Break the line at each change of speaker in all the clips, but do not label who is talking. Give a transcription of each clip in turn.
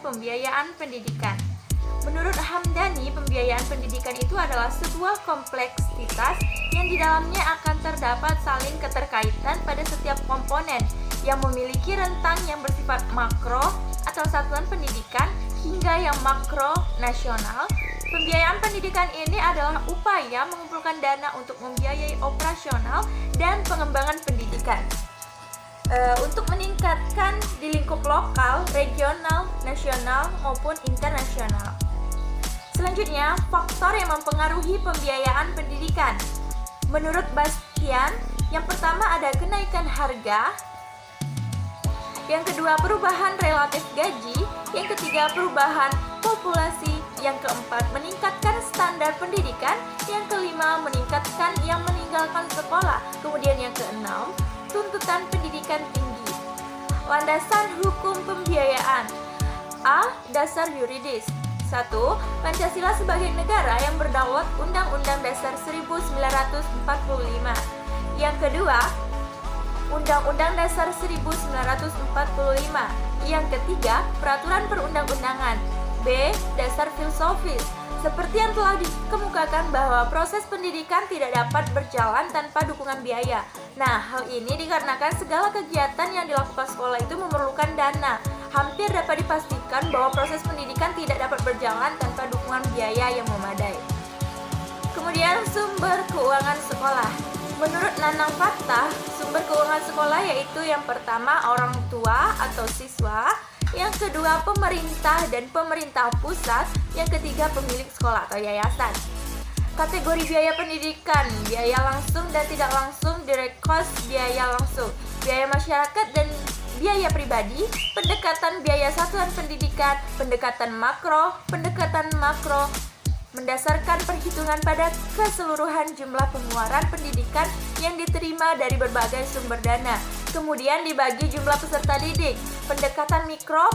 pembiayaan pendidikan. Menurut Hamdani, pembiayaan pendidikan itu adalah sebuah kompleksitas yang di dalamnya akan terdapat saling keterkaitan pada setiap komponen yang memiliki rentang yang bersifat makro atau satuan pendidikan hingga yang makro nasional. Pembiayaan pendidikan ini adalah upaya mengumpulkan dana untuk membiayai operasional dan pengembangan pendidikan untuk meningkatkan di lingkup lokal, regional, nasional maupun internasional. Selanjutnya, faktor yang mempengaruhi pembiayaan pendidikan. Menurut Bastian, yang pertama ada kenaikan harga, yang kedua perubahan relatif gaji, yang ketiga perubahan populasi, yang keempat meningkatkan standar pendidikan, yang kelima meningkatkan yang meninggalkan sekolah, kemudian yang keenam tuntutan pendidikan tinggi. Landasan hukum pembiayaan. A. Dasar yuridis. 1. Pancasila sebagai negara yang berdaulat Undang-Undang Dasar 1945. Yang kedua, Undang-Undang Dasar 1945. Yang ketiga, Peraturan Perundang-undangan. B. Dasar filosofis. Seperti yang telah dikemukakan bahwa proses pendidikan tidak dapat berjalan tanpa dukungan biaya. Nah, hal ini dikarenakan segala kegiatan yang dilakukan sekolah itu memerlukan dana. Hampir dapat dipastikan bahwa proses pendidikan tidak dapat berjalan tanpa dukungan biaya yang memadai. Kemudian sumber keuangan sekolah. Menurut Nanang Fathah, sumber keuangan sekolah yaitu yang pertama orang tua atau siswa, yang kedua pemerintah dan pemerintah pusat, yang ketiga pemilik sekolah atau yayasan. Kategori biaya pendidikan, biaya langsung dan tidak langsung, direct cost, biaya langsung, biaya masyarakat dan biaya pribadi, pendekatan biaya satuan pendidikan, pendekatan makro, mendasarkan perhitungan pada keseluruhan jumlah pengeluaran pendidikan yang diterima dari berbagai sumber dana. Kemudian dibagi jumlah peserta didik. Pendekatan mikro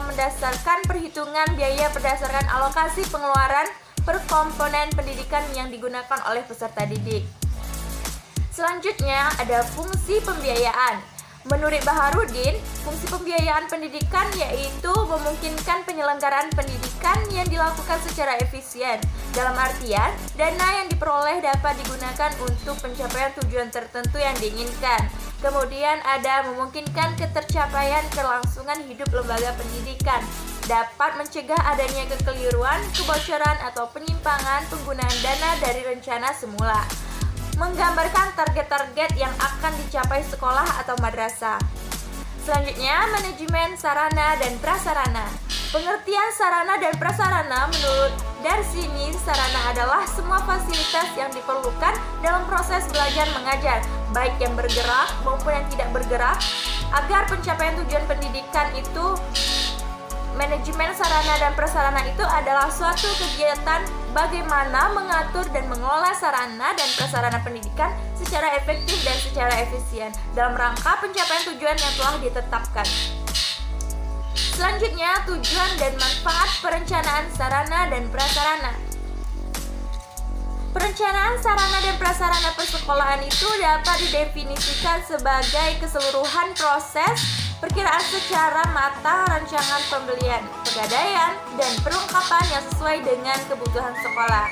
mendasarkan perhitungan biaya berdasarkan alokasi pengeluaran per komponen pendidikan yang digunakan oleh peserta didik. Selanjutnya ada fungsi pembiayaan. Menurut Baharudin, fungsi pembiayaan pendidikan yaitu memungkinkan penyelenggaraan pendidikan yang dilakukan secara efisien. Dalam artian, dana yang diperoleh dapat digunakan untuk pencapaian tujuan tertentu yang diinginkan. Kemudian ada memungkinkan ketercapaian kelangsungan hidup lembaga pendidikan. Dapat mencegah adanya kekeliruan, kebocoran, atau penyimpangan penggunaan dana dari rencana semula. Menggambarkan target-target yang akan dicapai sekolah atau madrasah. Selanjutnya, manajemen sarana dan prasarana. Pengertian sarana dan prasarana menurut Darsini, sarana adalah semua fasilitas yang diperlukan dalam proses belajar mengajar, baik yang bergerak maupun yang tidak bergerak, agar pencapaian tujuan pendidikan itu. Manajemen sarana dan prasarana itu adalah suatu kegiatan bagaimana mengatur dan mengelola sarana dan prasarana pendidikan secara efektif dan secara efisien dalam rangka pencapaian tujuan yang telah ditetapkan. Selanjutnya, tujuan dan manfaat perencanaan sarana dan prasarana. Perencanaan sarana dan prasarana persekolahan itu dapat didefinisikan sebagai keseluruhan proses perkiraan secara matang rancangan pembelian, pegadaian, dan perlengkapan yang sesuai dengan kebutuhan sekolah.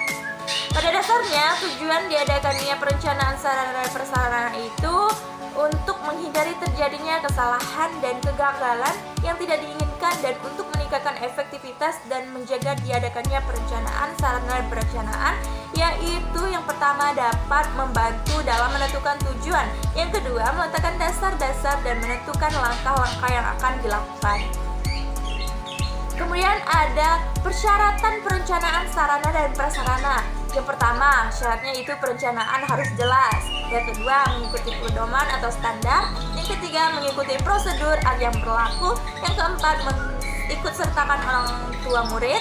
Pada dasarnya, tujuan diadakannya perencanaan sarana dan prasarana itu untuk menghindari terjadinya kesalahan dan kegagalan yang tidak diinginkan dan untuk meningkatkan efektivitas dan menjaga diadakannya perencanaan sarana dan perencanaan, yaitu yang pertama dapat membantu dalam menentukan tujuan, yang kedua meletakkan dasar-dasar dan menentukan langkah-langkah yang akan dilakukan. Kemudian ada persyaratan perencanaan sarana dan prasarana. Yang pertama, syaratnya itu perencanaan harus jelas. Yang kedua, mengikuti pedoman atau standar. Yang ketiga, mengikuti prosedur yang berlaku. Yang keempat, mengikut sertakan orang tua murid.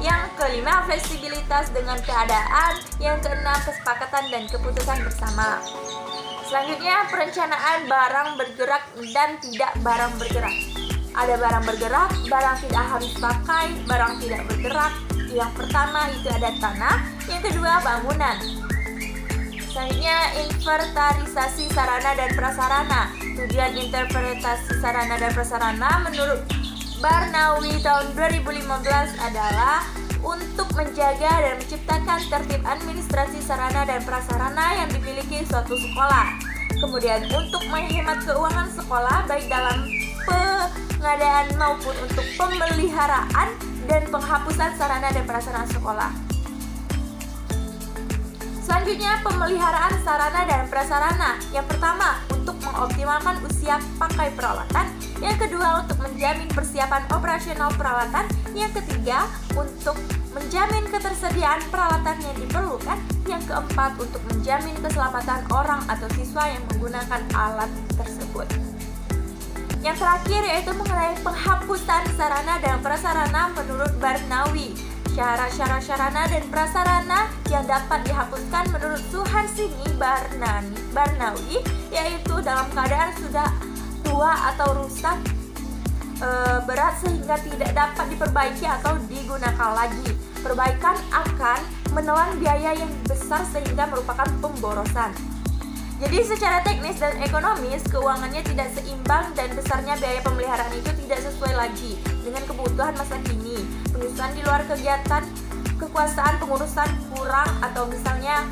Yang kelima, fleksibilitas dengan keadaan. Yang keenam, kesepakatan dan keputusan bersama. Selanjutnya, perencanaan barang bergerak dan tidak barang bergerak. Ada barang bergerak, barang tidak harus pakai, barang tidak bergerak. Yang pertama itu ada tanah, yang kedua bangunan. Selanjutnya, inventarisasi sarana dan prasarana. Tujuan interpretasi sarana dan prasarana menurut Barnawi tahun 2015 adalah untuk menjaga dan menciptakan tertib administrasi sarana dan prasarana yang dimiliki suatu sekolah. Kemudian untuk menghemat keuangan sekolah baik dalam pengadaan maupun untuk pemeliharaan dan penghapusan sarana dan prasarana sekolah. Selanjutnya, pemeliharaan sarana dan prasarana. Yang pertama, untuk mengoptimalkan usia pakai peralatan. Yang kedua, untuk menjamin persiapan operasional peralatan. Yang ketiga, untuk menjamin ketersediaan peralatan yang diperlukan. Yang keempat, untuk menjamin keselamatan orang atau siswa yang menggunakan alat tersebut. Yang terakhir yaitu mengenai penghapusan sarana dan prasarana menurut Barnawi. Syarat-syarat sarana dan prasarana yang dapat dihapuskan menurut Suharsini Barnawi yaitu dalam keadaan sudah tua atau rusak berat sehingga tidak dapat diperbaiki atau digunakan lagi. Perbaikan akan menelan biaya yang besar sehingga merupakan pemborosan. Jadi secara teknis dan ekonomis keuangannya tidak seimbang dan besarnya biaya pemeliharaan itu tidak sesuai lagi dengan kebutuhan masa kini. Penyusunan di luar kegiatan kekuasaan pengurusan kurang atau misalnya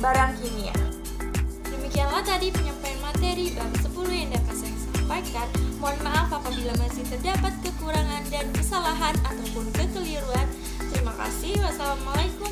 barang kimia.
Demikianlah tadi penyampaian materi bab 10 yang dapat saya sampaikan. Mohon maaf apabila masih terdapat kekurangan dan kesalahan ataupun kekeliruan. Terima kasih. Wassalamualaikum